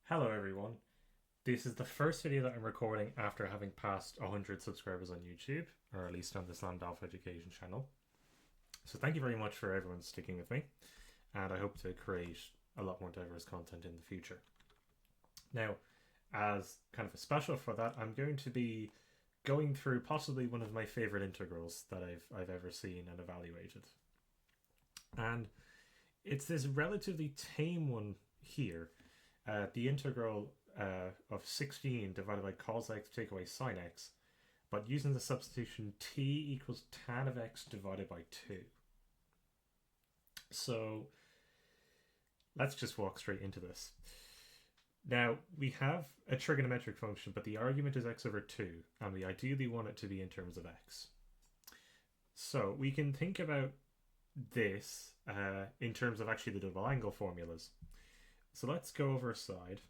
Hello everyone. This is the first video that I'm recording after having passed 100 subscribers on YouTube, or at least on the Slam Alpha Education channel. So thank you very much for everyone sticking with me, and I hope to create a lot more diverse content in the future. Now, as kind of a special for that, I'm going to be going through possibly one of my favorite integrals that I've ever seen and evaluated. And it's this relatively tame one here. The integral of 16 divided by cos x take away sine x, but using the substitution t equals tan of x divided by 2. So let's just walk straight into this. Now, we have a trigonometric function, but the argument is x over 2, and we ideally want it to be in terms of x. So we can think about this in terms of actually the double angle formulas. So let's go over a side.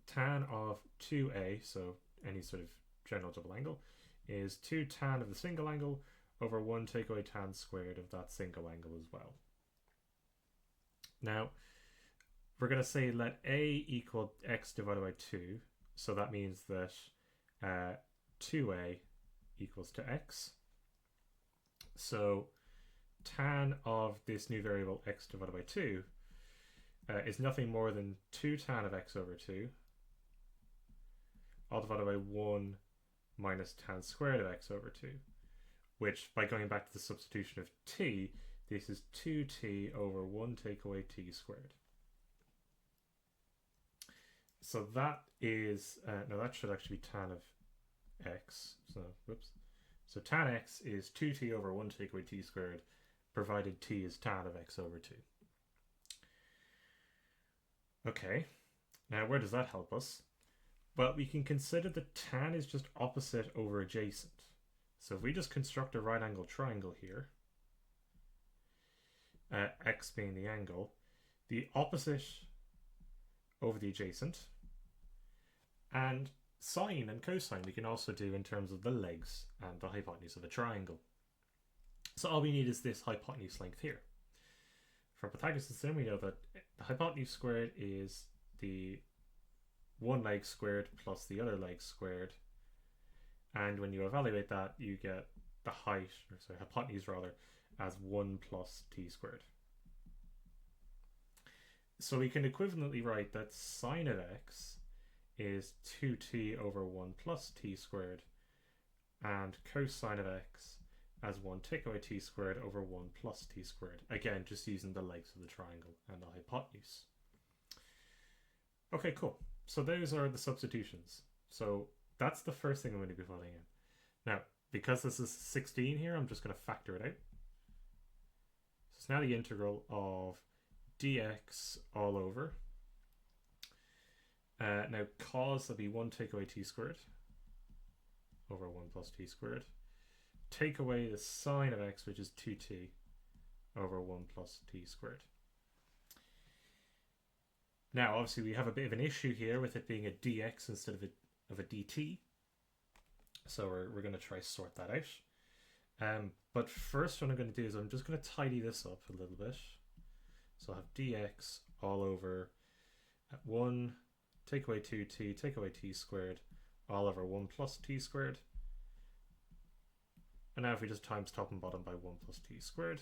Tan of 2a, so any sort of general double angle, is 2 tan of the single angle over 1 take away tan squared of that single angle as well. Now, we're going to say let a equal x divided by 2, so that means that 2a equals to x. So tan of this new variable x divided by 2 is nothing more than 2 tan of x over 2, all divided by 1 minus tan squared of x over 2, which, by going back to the substitution of t, this is 2t over 1 take away t squared. So that is, no, that should actually be tan of x, so, whoops. So tan x is 2t over 1 take away t squared, provided t is tan of x over 2. Okay, now where does that help us? Well, we can consider that tan is just opposite over adjacent. So if we just construct a right angle triangle here, x being the angle, the opposite over the adjacent, and sine and cosine we can also do in terms of the legs and the hypotenuse of a triangle. So all we need is this hypotenuse length here. From Pythagoras' theorem, we know that the hypotenuse squared is the one leg squared plus the other leg squared, and when you evaluate that, you get the height, or sorry, hypotenuse rather, as 1 plus t squared. So we can equivalently write that sine of x is 2t over 1 plus t squared, and cosine of x as 1 take away t squared over 1 plus t squared. Again, just using the legs of the triangle and the hypotenuse. Okay, cool. So those are the substitutions. So that's the first thing I'm going to be putting in. Now, because this is 16 here, I'm just going to factor it out. So it's now the integral of dx all over. Now cos will be 1 take away t squared over 1 plus t squared. Take away the sine of x, which is 2t over 1 plus t squared. Now, obviously, we have a bit of an issue here with it being a dx instead of a dt. So we're going to try sort that out. But first, what I'm going to do is I'm just going to tidy this up a little bit. So I'll have dx all over 1 take away 2t take away t squared all over 1 plus t squared. And now if we just times top and bottom by 1 plus t squared,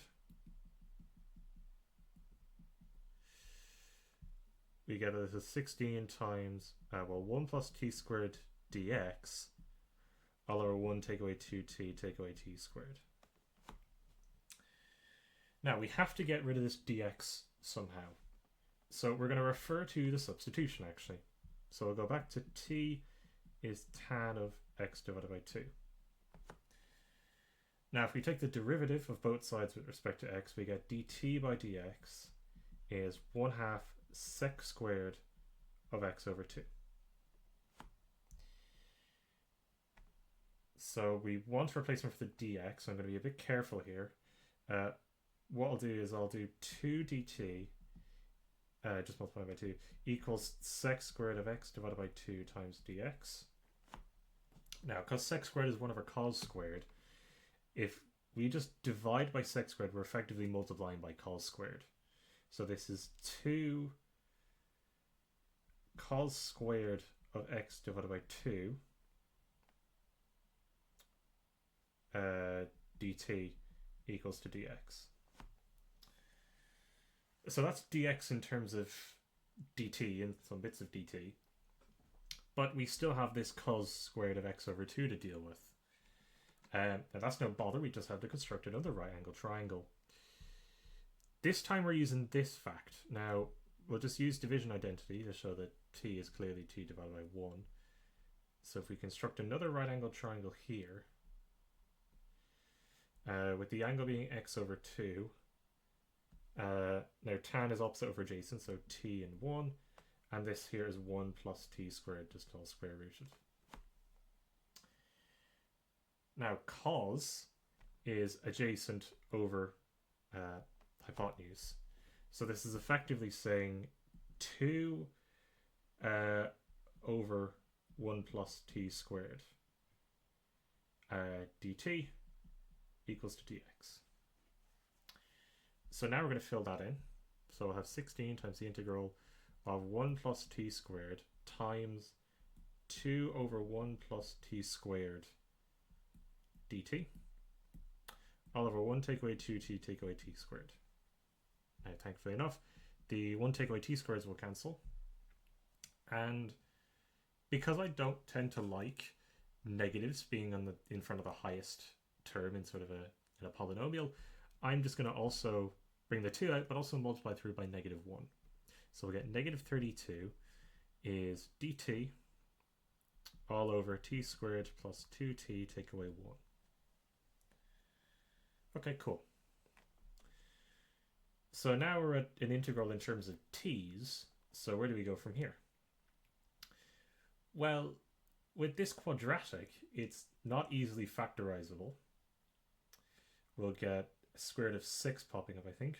we get this as 16 times, 1 plus t squared dx all over 1 take away 2t take away t squared. Now we have to get rid of this dx somehow. So we're going to refer to the substitution actually. So we'll go back to t is tan of x divided by 2. Now if we take the derivative of both sides with respect to x, we get dt by dx is 1/2 sec squared of x over 2. So we want a replacement for the dx, so I'm going to be a bit careful here. What I'll do is I'll do 2 dt, just multiply by 2, equals sec squared of x divided by 2 times dx. Now, because sec squared is 1 over cos squared, if we just divide by sec squared, we're effectively multiplying by cos squared. So this is 2 cos squared of x divided by 2 dt equals to dx. So that's dx in terms of dt and some bits of dt. But we still have this cos squared of x over 2 to deal with. Now that's no bother, we just have to construct another right angle triangle. This time we're using this fact. Now, we'll just use division identity to show that t is clearly t divided by 1. So if we construct another right angle triangle here, with the angle being x over 2, now tan is opposite over adjacent, so t and 1, and this here is 1 plus t squared, just all square rooted. Now cos is adjacent over hypotenuse. So this is effectively saying 2 over 1 plus t squared dt equals to dx. So now we're going to fill that in. So we'll have 16 times the integral of 1 plus t squared times 2 over 1 plus t squared dt, all over 1 take away 2t take away t squared. Now, thankfully enough, the 1 take away t squareds will cancel. And because I don't tend to like negatives being on in front of the highest term in sort of in a polynomial, I'm just going to also bring the 2 out, but also multiply through by negative 1. So we'll get negative 32 is dt all over t squared plus 2t take away 1. Okay, cool. So now we're at an integral in terms of t's. So where do we go from here? Well, with this quadratic, it's not easily factorizable. We'll get a square root of 6 popping up, I think,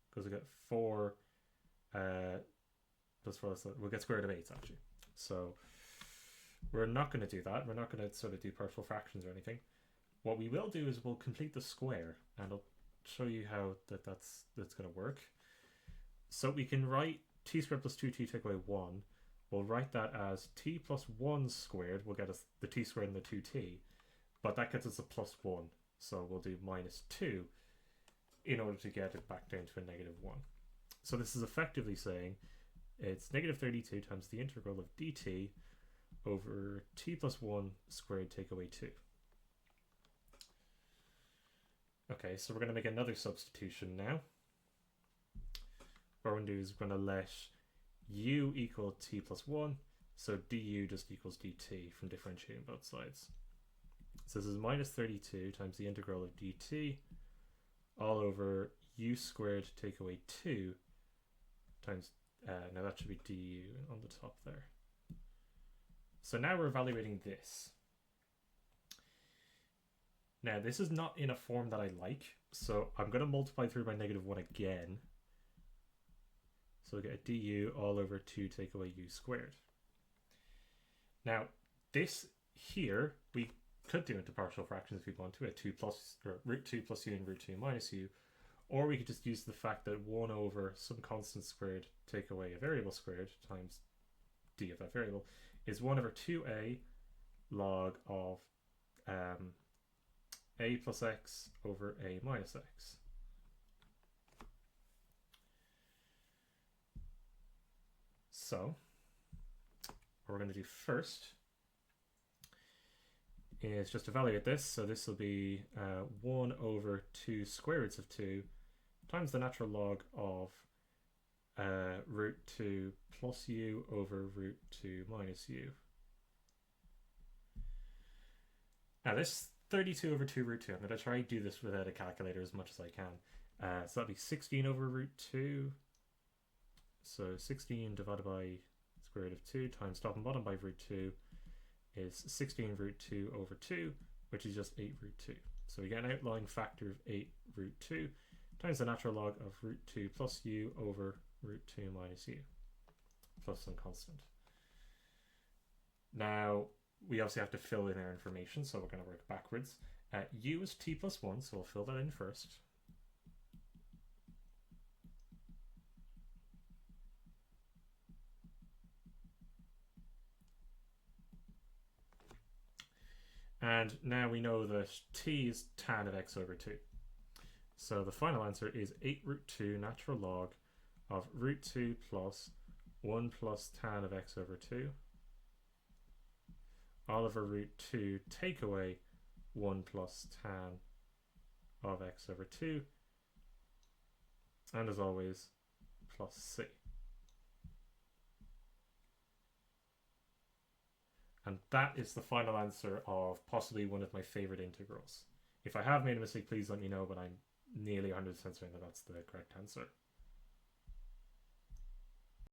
because we got 4 plus 4. We'll get square root of 8 actually. So we're not going to do that. We're not going to sort of do partial fractions or anything. What we will do is we'll complete the square, and I'll show you how that's going to work. So we can write t squared plus 2t take away 1. We'll write that as t plus 1 squared will get us the t squared and the 2t, but that gets us a plus 1. So we'll do minus 2 in order to get it back down to a negative 1. So this is effectively saying it's negative 32 times the integral of dt over t plus 1 squared take away 2. Okay, so we're going to make another substitution now. What we're going to do is we're going to let u equal t plus 1, so du just equals dt from differentiating both sides. So this is minus 32 times the integral of dt all over u squared take away 2 times, now that should be du on the top there. So now we're evaluating this. Now this is not in a form that I like, so I'm going to multiply through by negative 1 again. So we get a du all over 2 take away u squared. Now this here we could do into partial fractions if we want to, at 2 plus, or root 2 plus u and root 2 minus u, or we could just use the fact that 1 over some constant squared take away a variable squared times d of that variable is 1 over 2a log of a plus x over a minus x. So what we're going to do first is just evaluate this. So this will be 1 over 2 square roots of 2 times the natural log of root 2 plus u over root 2 minus u. Now this 32 over 2 root 2, I'm going to try to do this without a calculator as much as I can. So that'll be 16 over root 2. So 16 divided by square root of 2 times top and bottom by root 2 is 16 root 2 over 2, which is just 8 root 2. So we get an outlying factor of 8 root 2 times the natural log of root 2 plus u over root 2 minus u, plus some constant. Now, we obviously have to fill in our information, so we're going to work backwards. U is t plus 1, so we'll fill that in first. And now we know that t is tan of x over 2. So the final answer is 8 root 2 natural log of root 2 plus 1 plus tan of x over 2 all over root 2 take away 1 plus tan of x over 2, and as always plus c. And that is the final answer of possibly one of my favorite integrals. If I have made a mistake, please let me know, but I'm nearly 100% certain that that's the correct answer.